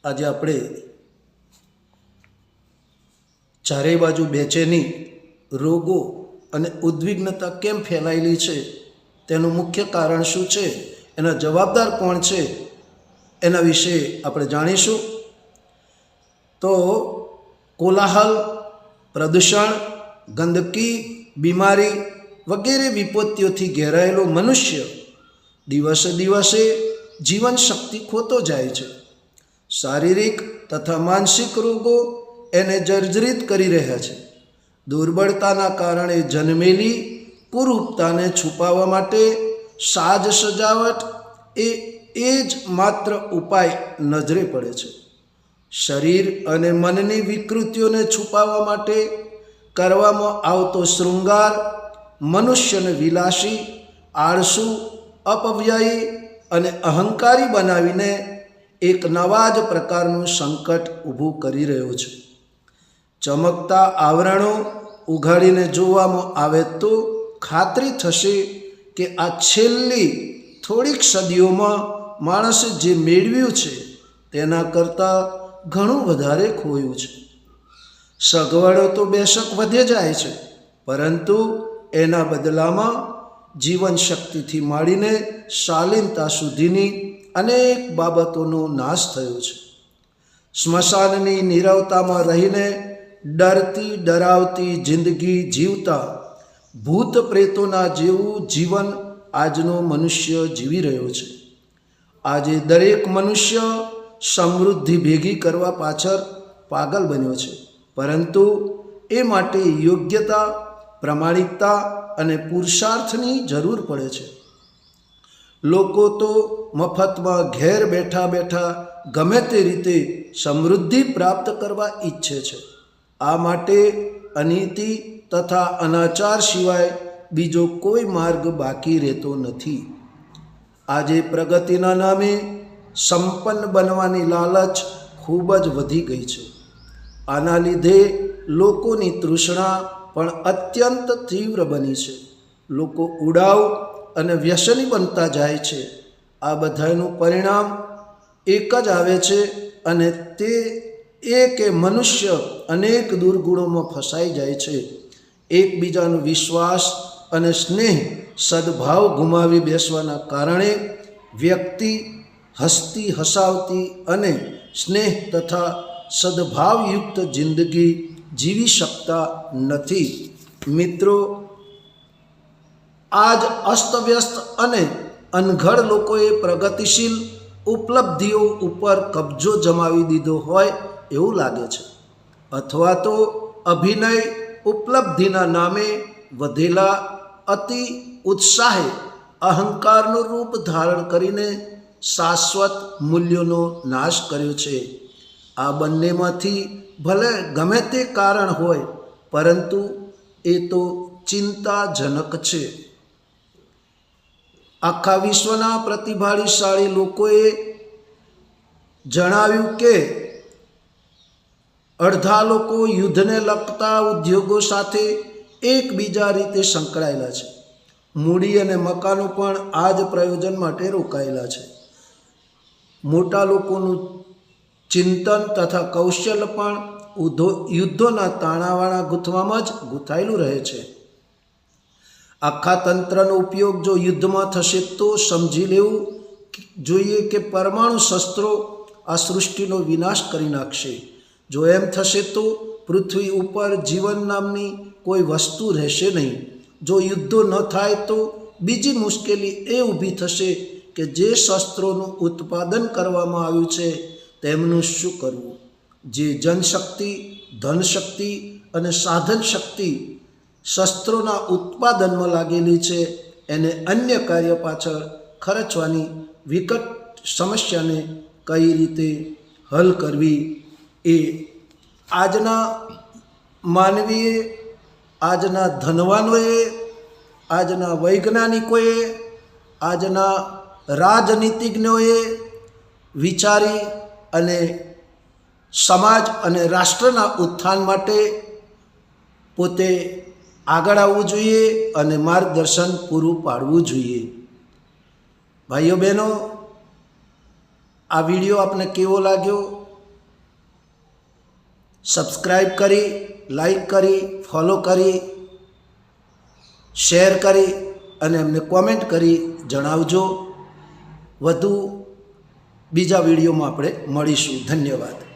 આજે આપણે ચારે બાજુ બેચેની, રોગો અને ઉદ્વિગ્નતા કેમ ફેલાયેલી છે, તેનું મુખ્ય કારણ શું છે, એના જવાબદાર કોણ છે, એના વિશે આપણે જાણીશું. તો કોલાહલ, પ્રદૂષણ, ગંદકી, બીમારી વગેરે વિપત્તિઓથી ઘેરાયેલો મનુષ્ય દિવસે દિવસે જીવન શક્તિ ખોતો જાય છે. શારીરિક તથા માનસિક રોગો એને જર્જરિત કરી રહ્યા છે. દુર્બળતાના કારણે જન્મેલી કુરૂપતાને છુપાવવા માટે સાજ સજાવટ એ જ માત્ર ઉપાય નજરે પડે છે. શરીર અને મનની વિકૃતિઓને છુપાવવા માટે કરવામાં આવતો શૃંગાર મનુષ્યને વિલાસી, આળસુ, અપવ્યયી અને અહંકારી બનાવીને એક નવા જ પ્રકારનું સંકટ ઊભું કરી રહ્યો છે. ચમકતા આવરણો ઉઘાડીને જોવામાં આવે તો ખાતરી થશે કે આ છેલ્લી થોડીક સદીઓમાં માણસે જે મેળવ્યું છે તેના કરતાં ઘણું વધારે ખોયું છે. સગવડો તો બેશક વધે જાય છે, પરંતુ એના બદલામાં જીવન શક્તિથી માંડીને શાલીનતા સુધીની અનેક બાબતોનો નાશ થયો છે. સ્મશાનની નીરવતામાં રહીને ડરતી ડરાવતી જિંદગી જીવતા ભૂત પ્રેતોના જેવું જીવન આજનો મનુષ્ય જીવી રહ્યો છે. આજે દરેક મનુષ્ય સમૃદ્ધિ ભેગી કરવા પાછળ પાગલ બન્યો છે, પરંતુ એ માટે યોગ્યતા, પ્રામાણિકતા અને પુરુષાર્થની જરૂર પડે છે. લોકો તો મફતમાં ઘેર બેઠા બેઠા ગમે તે રીતે સમૃદ્ધિ પ્રાપ્ત કરવા ઈચ્છે છે. આ માટે અનીતિ તથા અનાચાર સિવાય બીજો કોઈ માર્ગ બાકી રહેતો નથી. આજે પ્રગતિના નામે સંપન્ન બનવાની લાલચ ખૂબ જ વધી ગઈ છે. આના લીધે લોકોની તૃષ્ણા પણ અત્યંત તીવ્ર બની છે. લોકો ઉડાવ અને વ્યસની બનતા જાય છે. આ બધાનું પરિણામ એક જ આવે છે, અને તે એ કે મનુષ્ય અનેક દુર્ગુણોમાં ફસાઈ જાય છે. એકબીજાનો વિશ્વાસ અને સ્નેહ, સદભાવ ગુમાવી બેસવાના કારણે વ્યક્તિ હસતી હસાવતી અને સ્નેહ તથા સદભાવયુક્ત જિંદગી જીવી શકતા નથી. મિત્રો, આજ અસ્તવ્યસ્ત અને અનઘડ લોકોએ પ્રગતિશીલ ઉપલબ્ધિઓ ઉપર કબજો જમાવી દીધો હોય એવું લાગે છે, અથવા તો અભિનય ઉપલબ્ધિના નામે વધેલા અતિ ઉત્સાહે અહંકારનું રૂપ ધારણ કરીને શાશ્વત મૂલ્યોનો નાશ કર્યો છે. આ બંનેમાંથી ભલે ગમે તે કારણ હોય, પરંતુ એ તો ચિંતાજનક છે. આખા વિશ્વના પ્રતિભાશાળી લોકોએ જણાવ્યું કે અડધા લોકો યુદ્ધને લગતા ઉદ્યોગો સાથે એકબીજા રીતે સંકળાયેલા છે. મૂડી અને મકાનો પણ આ જ પ્રયોજન માટે રોકાયેલા છે. મોટા લોકોનું ચિંતન તથા કૌશલ્ય પણ યુદ્ધોના તાણાવાળા ગૂંથવામાં જ ગૂંથાયેલું રહે છે. આખા તંત્રનો ઉપયોગ જો યુદ્ધમાં થશે તો સમજી લેવું જોઈએ કે પરમાણુ શસ્ત્રો આ સૃષ્ટિનો વિનાશ કરી નાખશે. જો એમ થશે તો પૃથ્વી ઉપર જીવન નામની કોઈ વસ્તુ રહેશે નહીં. જો યુદ્ધો ન થાય તો બીજી મુશ્કેલી એ ઊભી થશે કે જે શસ્ત્રોનું ઉત્પાદન કરવામાં આવ્યું છે તેમનું શું કરવું. જે જનશક્તિ, ધનશક્તિ અને સાધન શક્તિ શસ્ત્રોના ઉત્પાદનમાં લાગેલી છે, એને અન્ય કાર્ય પાછળ ખર્ચવાની વિકટ સમસ્યાને કઈ રીતે હલ કરવી એ આજના માનવીએ, આજના ધનવાનોએ, આજના વૈજ્ઞાનિકોએ, આજના રાજનીતિજ્ઞોએ વિચારી અને સમાજ અને રાષ્ટ્રના ઉત્થાન માટે પોતે આગળ આવવું જોઈએ અને માર્ગદર્શન પૂરું પાડવું જોઈએ. ભાઈઓ બહેનો, આ વિડીયો આપને કેવો લાગ્યો સબસ્ક્રાઈબ કરી, લાઈક કરી, ફોલો કરી, શેર કરી અને એમને કોમેન્ટ કરી જણાવજો. વધુ બીજા વિડીયોમાં આપણે મળીશું. ધન્યવાદ.